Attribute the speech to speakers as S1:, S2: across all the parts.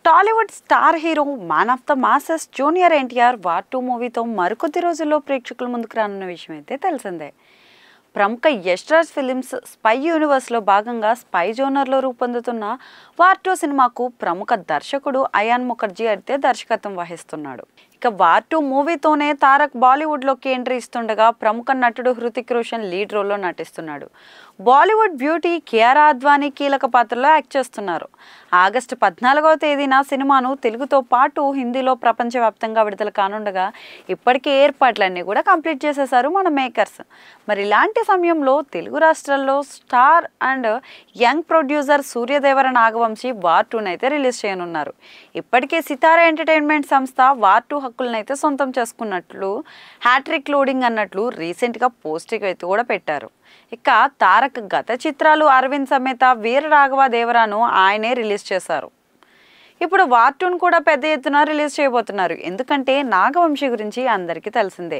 S1: Tollywood star hero man of the masses junior NTR war 2 మూవీతో మరికొద్ది రోజుల్లో ప్రేక్షకుల ముందుకు రానున్న విషయం అయితే తెలిసిందే. ప్రముఖ యష్ రాజ్ ఫిలిమ్స్ స్పై యూనివర్స్లో భాగంగా స్పై జోనర్లో రూపొందుతున్న వార్ 2 సినిమాకు ప్రముఖ దర్శకుడు అయాన్ ముఖర్జీ అయితే దర్శకత్వం వహిస్తున్నాడు. ఇక వార్ 2 మూవీతోనే తారక్ బాలీవుడ్లోకి ఎంట్రీ ఇస్తుండగా ప్రముఖ నటుడు హృతిక్ రోషన్ లీడ్ రోల్లో నటిస్తున్నాడు. బాలీవుడ్ బ్యూటీ కియారా అద్వానీ కీలక పాత్రలో యాక్ట్ చేస్తున్నారు. ఆగస్టు 14వ తేదీన సినిమాను తెలుగుతో పాటు హిందీలో ప్రపంచవ్యాప్తంగా విడుదల కానుండగా ఇప్పటికే ఏర్పాట్లన్నీ కూడా కంప్లీట్ చేసేశారు మన మేకర్స్. మరి ఇలాంటి సమయంలో తెలుగు రాష్ట్రాల్లో star and young producer Suryadevara Nagavamsi war 2 అయితే రిలీజ్ చేయనున్నారు. ఇప్పటికే సితారా ఎంటర్టైన్మెంట్ సంస్థ వార్ 2 హక్కులను అయితే సొంతం చేసుకున్నట్లు హ్యాట్రిక్ లోడింగ్ అన్నట్లు రీసెంట్గా పోస్టింగ్ అయితే కూడా పెట్టారు. ఇక తారక్ గత చిత్రాలు అరవింద్ సమేత వీర రాఘవ దేవరాను ఆయనే రిలీజ్ చేశారు. ఇప్పుడు వార్ 2ను కూడా పెద్ద ఎత్తున రిలీజ్ చేయబోతున్నారు. ఎందుకంటే నాగవంశీ గురించి అందరికీ తెలిసిందే.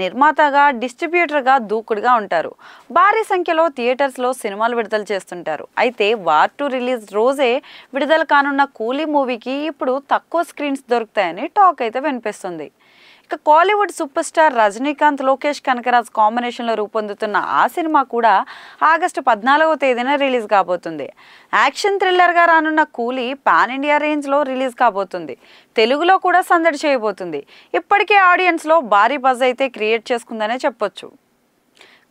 S1: నిర్మాతగా డిస్ట్రిబ్యూటర్గా దూకుడుగా ఉంటారు. భారీ సంఖ్యలో థియేటర్స్లో సినిమాలు విడుదల చేస్తుంటారు. అయితే వార్ 2 రిలీజ్ రోజే విడుదల కానున్న కూలీ మూవీకి ఇప్పుడు తక్కువ స్క్రీన్స్ దొరుకుతాయని టాక్ అయితే వినిపిస్తుంది. ఇక కాలీవుడ్ సూపర్ స్టార్ రజనీకాంత్ లోకేష్ కనకరాజ్ కాంబినేషన్లో రూపొందుతున్న ఆ సినిమా కూడా ఆగస్టు 14వ తేదీన రిలీజ్ కాబోతుంది. యాక్షన్ థ్రిల్లర్గా రానున్న కూలీ పాన్ ఇండియా రేంజ్లో రిలీజ్ కాబోతుంది. తెలుగులో కూడా సందడి చేయబోతుంది. ఇప్పటికే ఆడియన్స్లో భారీ బజ్ అయితే క్రియేట్ చేసుకుందనే చెప్పొచ్చు.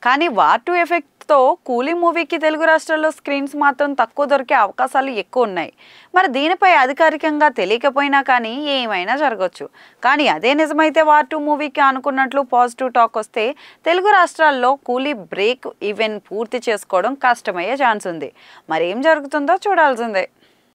S1: కానీ వార్ 2 ఎఫెక్ట్తో కూలీ మూవీకి తెలుగు రాష్ట్రాల్లో స్క్రీన్స్ మాత్రం తక్కువ దొరికే అవకాశాలు ఎక్కువ ఉన్నాయి. మరి దీనిపై అధికారికంగా తెలియకపోయినా కానీ ఏమైనా జరగవచ్చు. కానీ అదే నిజమైతే వార్ 2 మూవీకి అనుకున్నట్లు పాజిటివ్ టాక్ వస్తే తెలుగు రాష్ట్రాల్లో కూలీ బ్రేక్ ఈవెన్ పూర్తి చేసుకోవడం కష్టమయ్యే ఛాన్స్ ఉంది. మరి ఏం జరుగుతుందో చూడాల్సిందే.